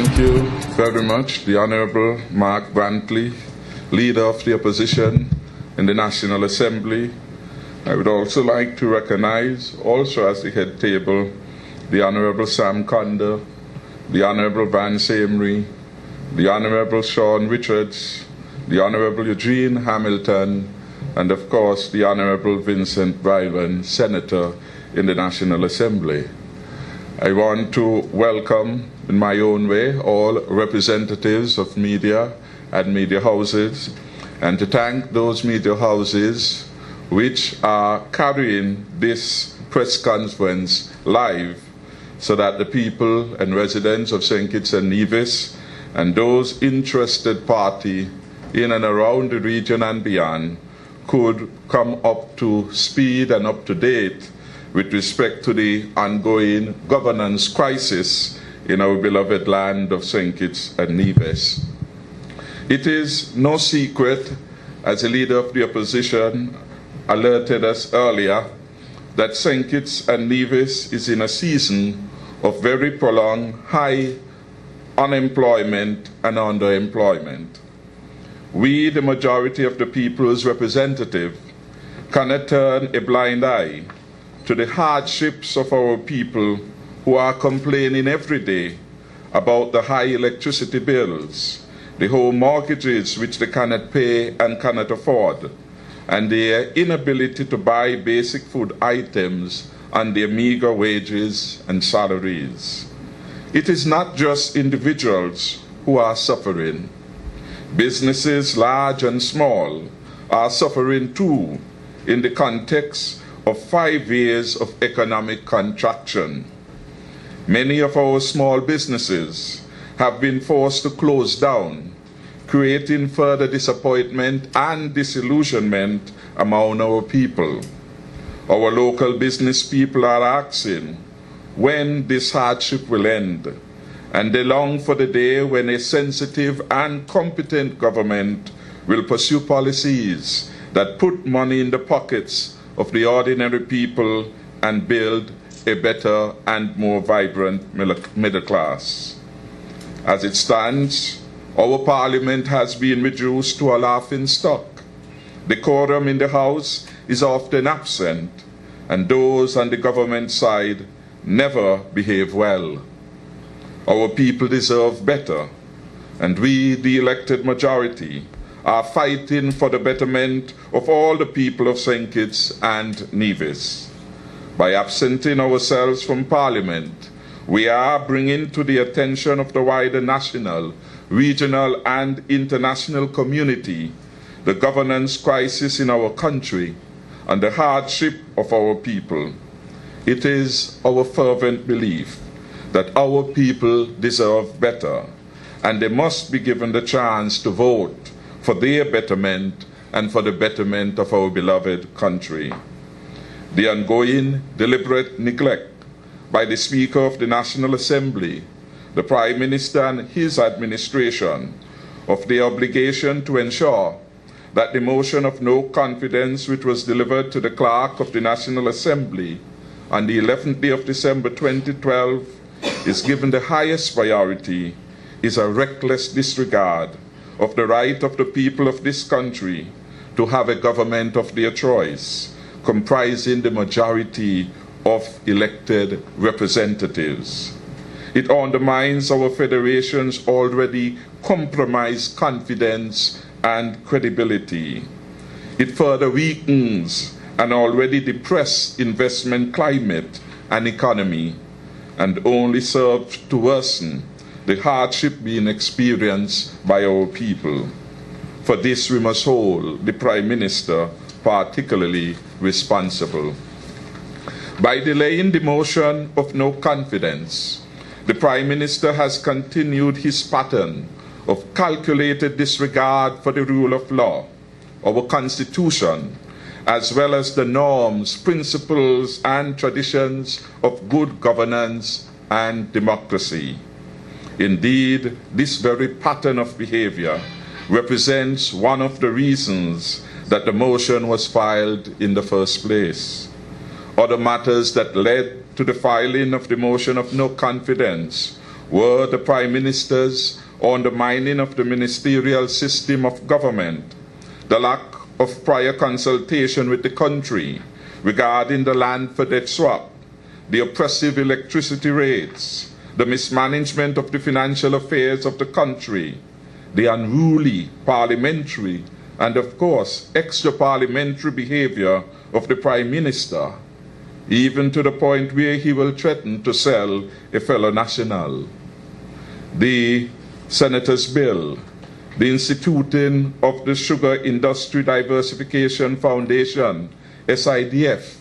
Thank you very much, the Honourable Mark Brantley, Leader of the Opposition in the National Assembly. I would also like to recognize, also as the head table, the Honourable Sam Conder, the Honourable Vance Amory, the Honourable Sean Richards, the Honourable Eugene Hamilton, and of course the Honourable Vincent Bryan, Senator in the National Assembly. I want to welcome, in my own way, all representatives of media and media houses, and to thank those media houses which are carrying this press conference live so that the people and residents of St. Kitts and Nevis and those interested party in and around the region and beyond could come up to speed and up to date with respect to the ongoing governance crisis in our beloved land of St. Kitts and Nevis. It is no secret, as the Leader of the Opposition alerted us earlier, that St. Kitts and Nevis is in a season of very prolonged high unemployment and underemployment. We, the majority of the people's representative, cannot turn a blind eye to the hardships of our people who are complaining every day about the high electricity bills, the home mortgages which they cannot pay and cannot afford, and their inability to buy basic food items and their meager wages and salaries. It is not just individuals who are suffering. Businesses, large and small, are suffering too in the context of 5 years of economic contraction. Many of our small businesses have been forced to close down, creating further disappointment and disillusionment among our people. Our local business people are asking when this hardship will end, and they long for the day when a sensitive and competent government will pursue policies that put money in the pockets of the ordinary people and build a better and more vibrant middle class. As it stands, our parliament has been reduced to a laughing stock. The quorum in the House is often absent, and those on the government side never behave well. Our people deserve better, and we, the elected majority, are fighting for the betterment of all the people of St. Kitts and Nevis. By absenting ourselves from Parliament, we are bringing to the attention of the wider national, regional and international community the governance crisis in our country and the hardship of our people. It is our fervent belief that our people deserve better, and they must be given the chance to vote for their betterment and for the betterment of our beloved country. The ongoing deliberate neglect by the Speaker of the National Assembly, the Prime Minister and his administration of the obligation to ensure that the motion of no confidence which was delivered to the Clerk of the National Assembly on the 11th day of December 2012 is given the highest priority is a reckless disregard of the right of the people of this country to have a government of their choice, comprising the majority of elected representatives. It undermines our federation's already compromised confidence and credibility. It further weakens an already depressed investment climate and economy, and only serves to worsen the hardship being experienced by our people. For this we must hold the Prime Minister particularly responsible. By delaying the motion of no confidence, the Prime Minister has continued his pattern of calculated disregard for the rule of law, our Constitution, as well as the norms, principles, and traditions of good governance and democracy. Indeed, this very pattern of behavior represents one of the reasons that the motion was filed in the first place. Other matters that led to the filing of the motion of no confidence were the Prime Minister's undermining of the ministerial system of government, the lack of prior consultation with the country regarding the land for debt swap, the oppressive electricity rates, the mismanagement of the financial affairs of the country, the unruly parliamentary and, of course, extra-parliamentary behavior of the Prime Minister, even to the point where he will threaten to sell a fellow national. The Senator's bill, the instituting of the Sugar Industry Diversification Foundation, SIDF,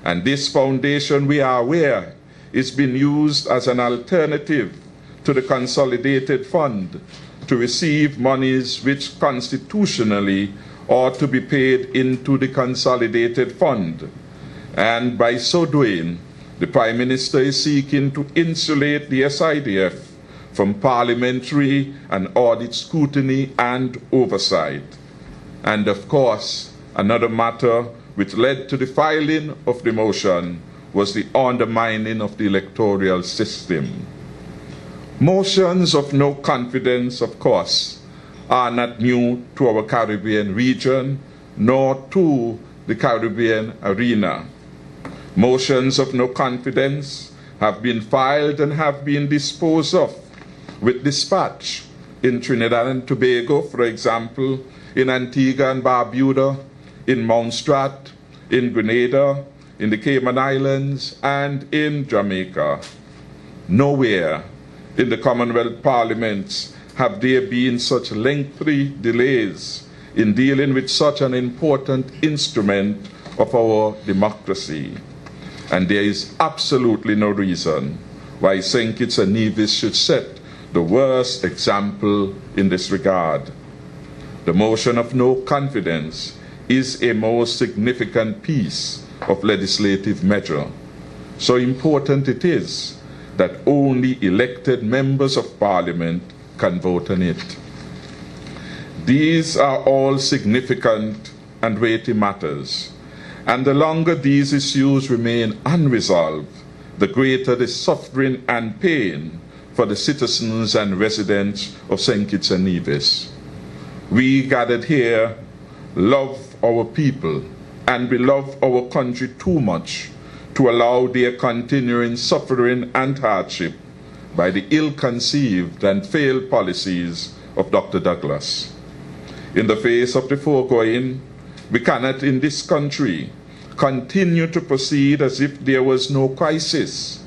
and this foundation, we are aware, is being used as an alternative to the Consolidated Fund to receive monies which constitutionally ought to be paid into the Consolidated Fund. And by so doing, the Prime Minister is seeking to insulate the SIDF from parliamentary and audit scrutiny and oversight. And of course, another matter which led to the filing of the motion was the undermining of the electoral system. Motions of no confidence, of course, are not new to our Caribbean region, nor to the Caribbean arena. Motions of no confidence have been filed and have been disposed of with dispatch in Trinidad and Tobago, for example, in Antigua and Barbuda, in Montserrat, in Grenada, in the Cayman Islands, and in Jamaica. Nowhere in the Commonwealth Parliaments have there been such lengthy delays in dealing with such an important instrument of our democracy. And there is absolutely no reason why St. Kitts and Nevis should set the worst example in this regard. The motion of no confidence is a most significant piece of legislative measure. So important it is that only elected members of Parliament can vote on it. These are all significant and weighty matters, and the longer these issues remain unresolved, the greater the suffering and pain for the citizens and residents of St. Kitts and Nevis. We gathered here love our people, and we love our country too much to allow their continuing suffering and hardship by the ill-conceived and failed policies of Dr. Douglas. In the face of the foregoing, we cannot in this country continue to proceed as if there was no crisis,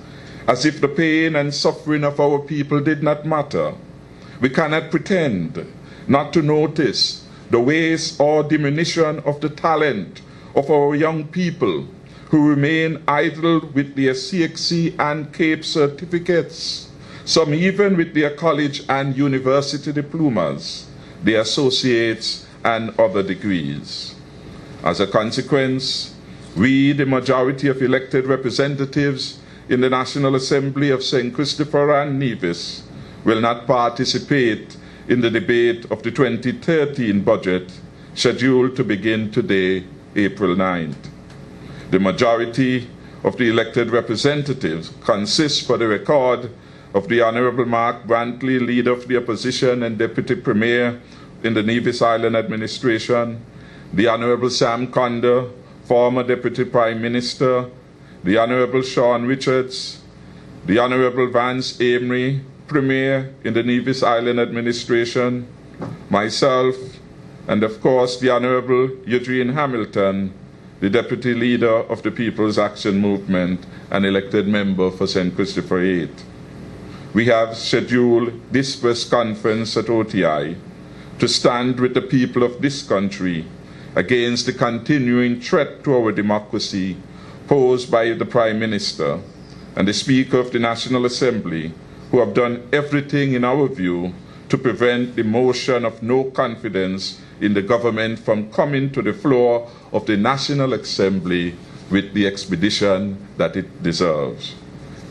as if the pain and suffering of our people did not matter. We cannot pretend not to notice the waste or diminution of the talent of our young people who remain idle with their CXC and CAPE certificates, some even with their college and university diplomas, their associates and other degrees. As a consequence, we, the majority of elected representatives in the National Assembly of St. Christopher and Nevis, will not participate in the debate of the 2013 budget scheduled to begin today, April 9th. The majority of the elected representatives consists, for the record, of the Honorable Mark Brantley, Leader of the Opposition and Deputy Premier in the Nevis Island Administration, the Honorable Sam Conde, former Deputy Prime Minister, the Honorable Sean Richards, the Honorable Vance Amory, Premier in the Nevis Island Administration, myself, and of course the Honorable Eugene Hamilton, the Deputy Leader of the People's Action Movement and elected member for St. Christopher 8. We have scheduled this press conference at OTI to stand with the people of this country against the continuing threat to our democracy posed by the Prime Minister and the Speaker of the National Assembly, who have done everything in our view to prevent the motion of no confidence in the government from coming to the floor of the National Assembly with the expedition that it deserves.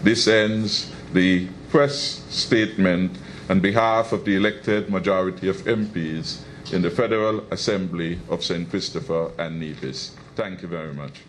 This ends the press statement on behalf of the elected majority of MPs in the Federal Assembly of St. Christopher and Nevis. Thank you very much.